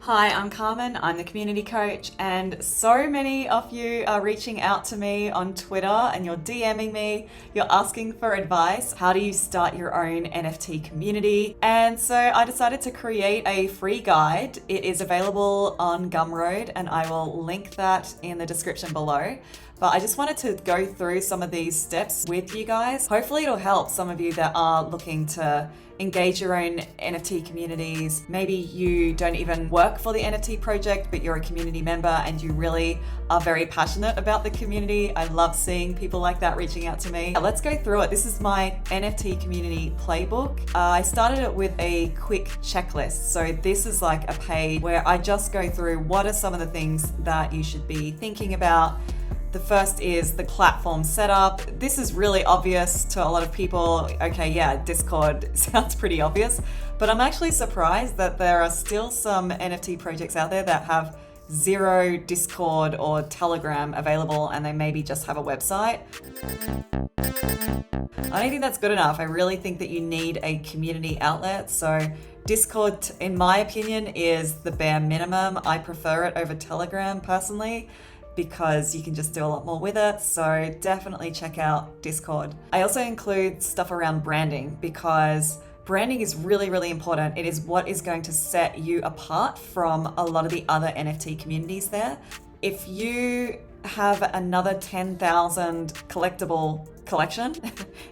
Hi, I'm Carmen, I'm the community coach, and so many of you are reaching out to me on Twitter and you're DMing me, you're asking for advice. How do you start your own NFT community? And so I decided to create a free guide. It is available on Gumroad and I will link that in the description below. But I just wanted to go through some of these steps with you guys. Hopefully it'll help some of you that are looking to engage your own NFT communities. Maybe you don't even work for the NFT project, but you're a community member and you really are very passionate about the community. I love seeing people like that reaching out to me. Let's go through it. This is my NFT community playbook. I started it with a quick checklist. So this is like a page where I just go through what are some of the things that you should be thinking about. The first is the platform setup. This is really obvious to a lot of people. Okay, yeah, Discord sounds pretty obvious, but I'm actually surprised that there are still some NFT projects out there that have zero Discord or Telegram available and they maybe just have a website. I don't think that's good enough. I really think that you need a community outlet. So Discord, in my opinion, is the bare minimum. I prefer it over Telegram personally, because you can just do a lot more with it. So definitely check out Discord. I also include stuff around branding because branding is really, really important. It is what is going to set you apart from a lot of the other NFT communities there. If you have another 10,000 collectible collection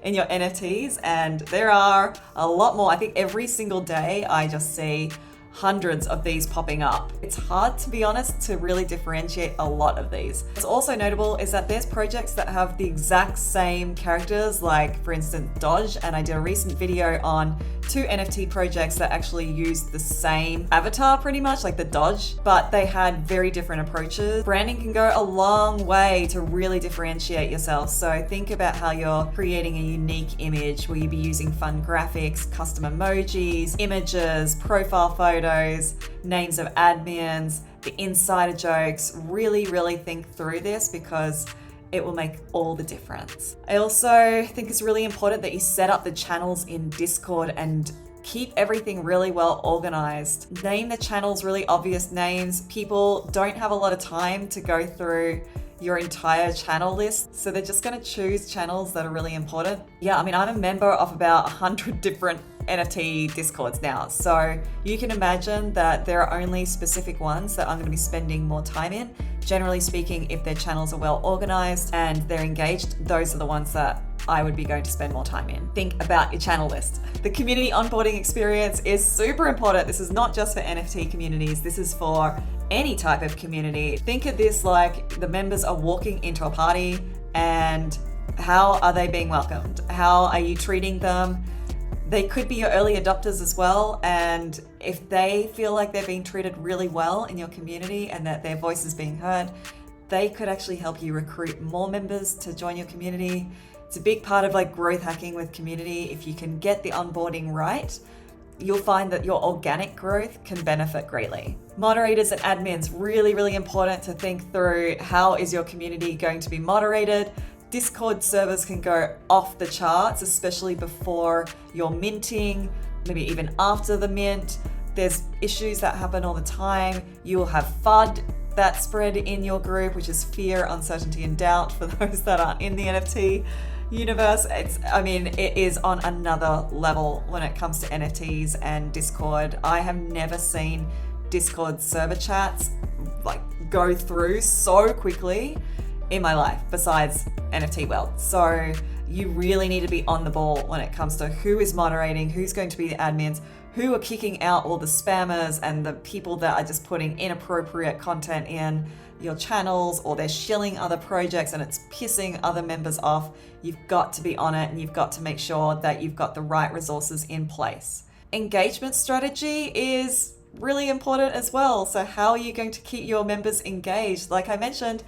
in your NFTs, and there are a lot more, I think every single day I just see hundreds of these popping up. It's hard, to be honest, to really differentiate a lot of these. What's also notable is that there's projects that have the exact same characters, like for instance Dodge, and I did a recent video on 2 NFT projects that actually used the same avatar pretty much, like the Dodge, but they had very different approaches. Branding can go a long way to really differentiate yourself. So think about how you're creating a unique image. Will you be using fun graphics, custom emojis, images, profile photos, names of admins, the insider jokes? Really, really think through this because it will make all the difference. I also think it's really important that you set up the channels in Discord and keep everything really well organized. Name the channels really obvious names. People don't have a lot of time to go through your entire channel list, so they're just going to choose channels that are really important. Yeah, I mean, I'm a member of about 100 different NFT Discords now, so you can imagine that there are only specific ones that I'm going to be spending more time in. Generally speaking, if their channels are well organized and they're engaged, those are the ones that I would be going to spend more time in. Think about your channel list. The community onboarding experience is super important. This is not just for NFT communities, this is for any type of community. Think of this like the members are walking into a party, and how are they being welcomed? How are you treating them? They could be your early adopters as well, and if they feel like they're being treated really well in your community and that their voice is being heard, they could actually help you recruit more members to join your community. It's a big part of like growth hacking with community. If you can get the onboarding right, you'll find that your organic growth can benefit greatly. Moderators and admins, really, really important to think through how is your community going to be moderated. Discord servers can go off the charts, especially before you're minting, maybe even after the mint. There's issues that happen all the time. You will have FUD that spread in your group, which is fear, uncertainty, and doubt for those that aren't in the NFT universe. It is on another level when it comes to NFTs and Discord. I have never seen Discord server chats like go through so quickly in my life besides NFT World. So you really need to be on the ball when it comes to who is moderating, who's going to be the admins, who are kicking out all the spammers and the people that are just putting inappropriate content in your channels, or they're shilling other projects and it's pissing other members off. You've got to be on it and you've got to make sure that you've got the right resources in place. Engagement strategy is really important as well. So how are you going to keep your members engaged? Like I mentioned,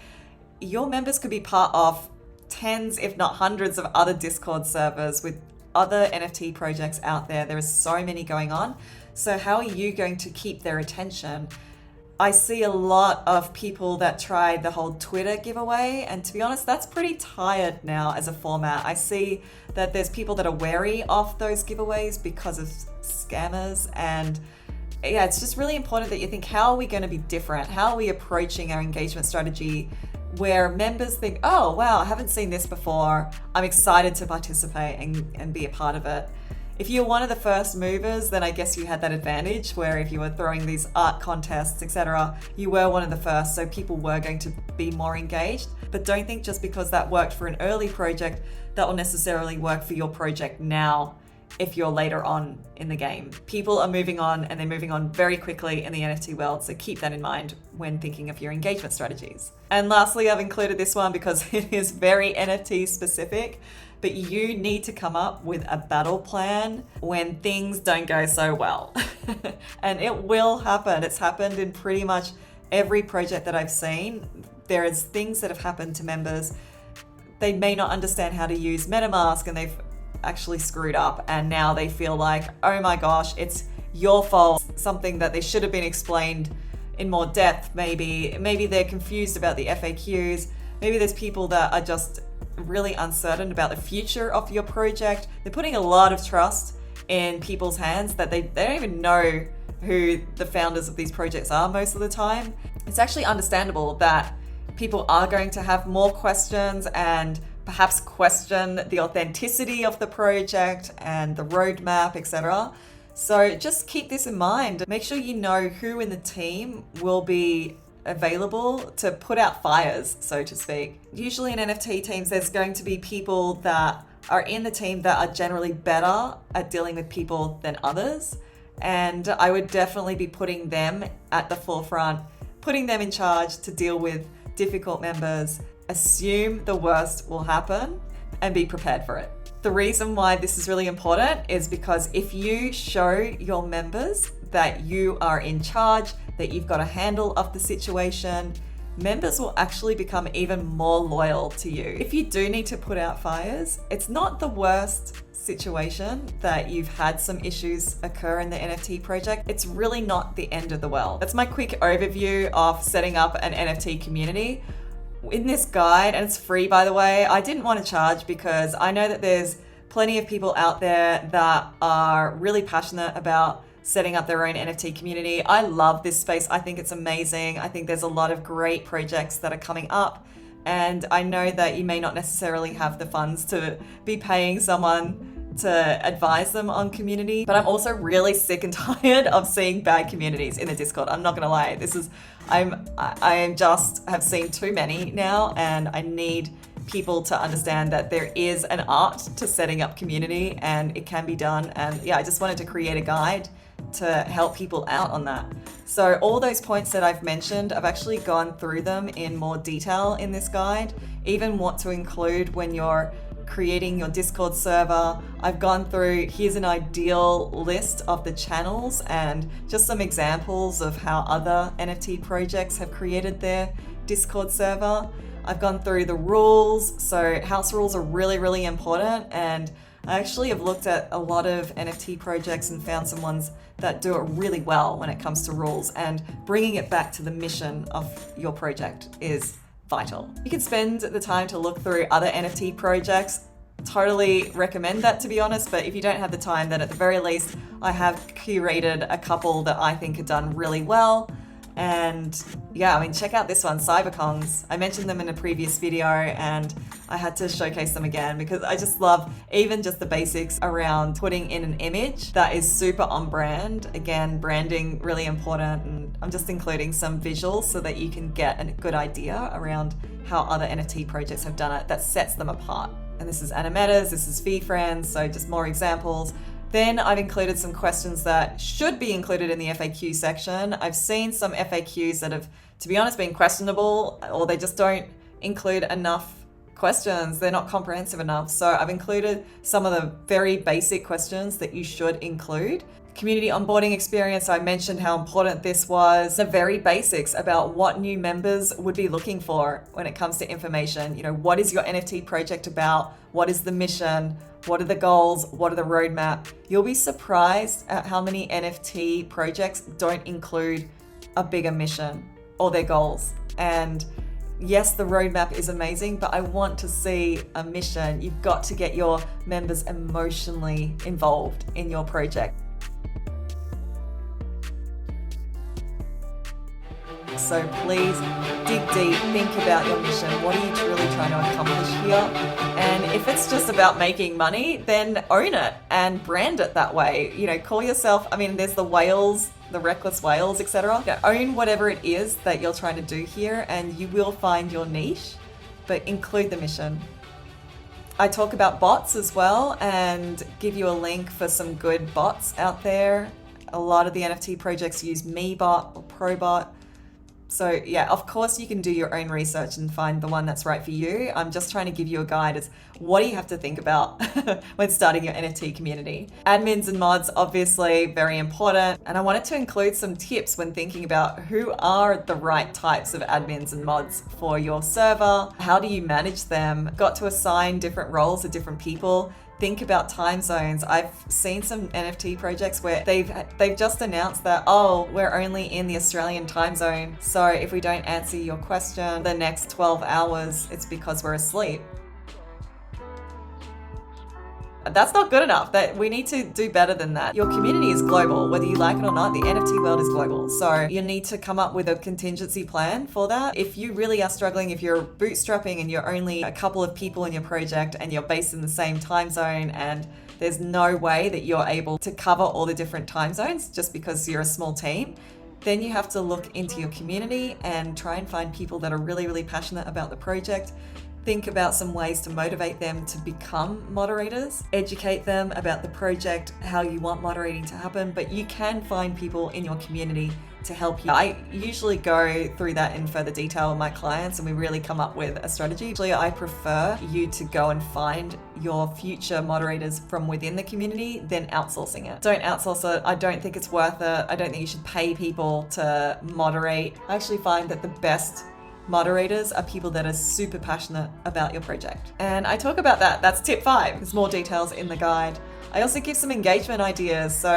your members could be part of tens, if not hundreds of other Discord servers with other NFT projects out there. There are so many going on. So how are you going to keep their attention? I see a lot of people that tried the whole Twitter giveaway, and to be honest, that's pretty tired now as a format. I see that there's people that are wary of those giveaways because of scammers, and yeah, it's just really important that you think, how are we going to be different? How are we approaching our engagement strategy where members think, oh, wow, I haven't seen this before. I'm excited to participate and be a part of it. If you're one of the first movers, then I guess you had that advantage where if you were throwing these art contests, etc., you were one of the first, so people were going to be more engaged. But don't think just because that worked for an early project, that will necessarily work for your project now if you're later on in the game. People are moving on, and they're moving on very quickly in the NFT world, so keep that in mind when thinking of your engagement strategies. And lastly, I've included this one because it is very NFT specific, but you need to come up with a battle plan when things don't go so well. And it will happen. It's happened in pretty much every project that I've seen. There is things that have happened to members. They may not understand how to use MetaMask, and they've actually screwed up, and now they feel like, oh my gosh, it's your fault. Something that they should have been explained in more depth. Maybe they're confused about the FAQs. Maybe there's people that are just really uncertain about the future of your project. They're putting a lot of trust in people's hands that they don't even know who the founders of these projects are most of the time. It's actually understandable that people are going to have more questions and perhaps question the authenticity of the project and the roadmap, etc. So just keep this in mind. Make sure you know who in the team will be available to put out fires, so to speak. Usually in NFT teams, there's going to be people that are in the team that are generally better at dealing with people than others. And I would definitely be putting them at the forefront, putting them in charge to deal with difficult members. Assume the worst will happen and be prepared for it. The reason why this is really important is because if you show your members that you are in charge, that you've got a handle of the situation, members will actually become even more loyal to you. If you do need to put out fires, it's not the worst situation that you've had some issues occur in the NFT project. It's really not the end of the world. That's my quick overview of setting up an NFT community. In this guide, and it's free by the way, I didn't want to charge because I know that there's plenty of people out there that are really passionate about setting up their own NFT community. I love this space. I think it's amazing. I think there's a lot of great projects that are coming up, and I know that you may not necessarily have the funds to be paying someone to advise them on community, but I'm also really sick and tired of seeing bad communities in the Discord. I'm not gonna lie. I just have seen too many now, and I need people to understand that there is an art to setting up community and it can be done. And yeah, I just wanted to create a guide to help people out on that. So all those points that I've mentioned, I've actually gone through them in more detail in this guide, even what to include when you're creating your Discord server. I've gone through, here's an ideal list of the channels and just some examples of how other NFT projects have created their Discord server. I've gone through the rules. So house rules are really, really important. And I actually have looked at a lot of NFT projects and found some ones that do it really well when it comes to rules, and bringing it back to the mission of your project is vital. You can spend the time to look through other NFT projects. Totally recommend that, to be honest, but if you don't have the time, then at the very least, I have curated a couple that I think are done really well. And yeah, I mean, check out this one, Cyberkongs. I mentioned them in a previous video and I had to showcase them again because I just love even just the basics around putting in an image that is super on brand. Again, branding really important, and I'm just including some visuals so that you can get a good idea around how other NFT projects have done it that sets them apart. And this is Animetas, this is VFriends, so just more examples. Then I've included some questions that should be included in the FAQ section. I've seen some FAQs that have, to be honest, been questionable, or they just don't include enough questions. They're not comprehensive enough. So I've included some of the very basic questions that you should include. Community onboarding experience, I mentioned how important this was. The very basics about what new members would be looking for when it comes to information. You know, what is your NFT project about? What is the mission? What are the goals? What are the roadmap? You'll be surprised at how many NFT projects don't include a bigger mission or their goals. And yes, the roadmap is amazing, but I want to see a mission. You've got to get your members emotionally involved in your project. So please dig deep, think about your mission. What are you truly trying to accomplish here? And if it's just about making money, then own it and brand it that way. Call yourself, there's the whales, the reckless whales, etc. Own whatever it is that you're trying to do here, and you will find your niche, but include the mission. I talk about bots as well and give you a link for some good bots out there. A lot of the NFT projects use MeBot or ProBot. So yeah, of course you can do your own research and find the one that's right for you. I'm just trying to give you a guide as what do you have to think about when starting your NFT community. Admins and mods, obviously very important. And I wanted to include some tips when thinking about who are the right types of admins and mods for your server. How do you manage them? Got to assign different roles to different people. Think about time zones. I've seen some NFT projects where they've just announced that, oh, we're only in the Australian time zone. So if we don't answer your question the next 12 hours, it's because we're asleep. That's not good enough. That we need to do better than that. Your community is global, whether you like it or not. The NFT world is global. So you need to come up with a contingency plan for that. If you really are struggling, if you're bootstrapping and you're only a couple of people in your project and you're based in the same time zone and there's no way that you're able to cover all the different time zones just because you're a small team, then you have to look into your community and try and find people that are really, really passionate about the project. Think about some ways to motivate them to become moderators, educate them about the project, how you want moderating to happen, but you can find people in your community to help you. I usually go through that in further detail with my clients and we really come up with a strategy. Actually, I prefer you to go and find your future moderators from within the community than outsourcing it. Don't outsource it. I don't think it's worth it. I don't think you should pay people to moderate. I actually find that the best moderators are people that are super passionate about your project. And I talk about that. That's tip 5. There's more details in the guide. I also give some engagement ideas. So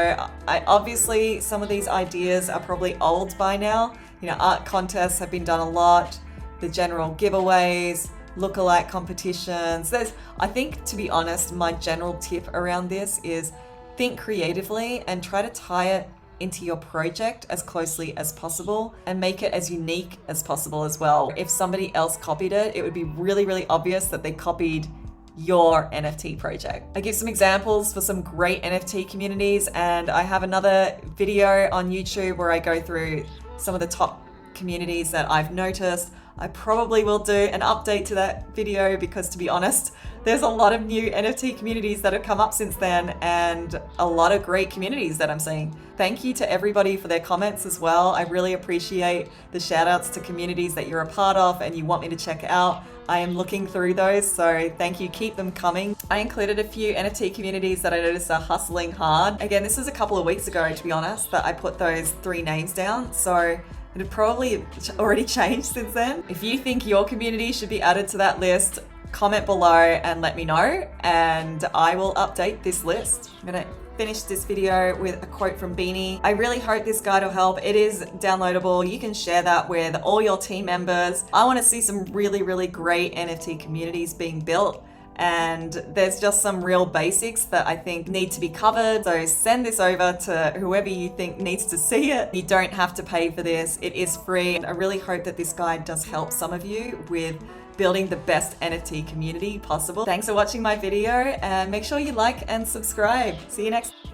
I obviously, some of these ideas are probably old by now. Art contests have been done a lot, the general giveaways, lookalike competitions. I think, to be honest, my general tip around this is think creatively and try to tie it into your project as closely as possible and make it as unique as possible as well. If somebody else copied it, it would be really, really obvious that they copied your NFT project. I give some examples for some great NFT communities, and I have another video on YouTube where I go through some of the top communities that I've noticed. I probably will do an update to that video because, to be honest, there's a lot of new NFT communities that have come up since then and a lot of great communities that I'm seeing. Thank you to everybody for their comments as well. I really appreciate the shout outs to communities that you're a part of and you want me to check out. I am looking through those, so thank you, keep them coming. I included a few NFT communities that I noticed are hustling hard. Again, this is a couple of weeks ago, to be honest, that I put those 3 names down. So it had probably already changed since then. If you think your community should be added to that list, comment below and let me know, and I will update this list. I'm gonna finish this video with a quote from Beanie. I really hope this guide will help. It is downloadable. You can share that with all your team members. I want to see some really, really great NFT communities being built. And there's just some real basics that I think need to be covered. So send this over to whoever you think needs to see it. You don't have to pay for this. It is free. And I really hope that this guide does help some of you with building the best NFT community possible. Thanks for watching my video and make sure you like and subscribe. See you next time.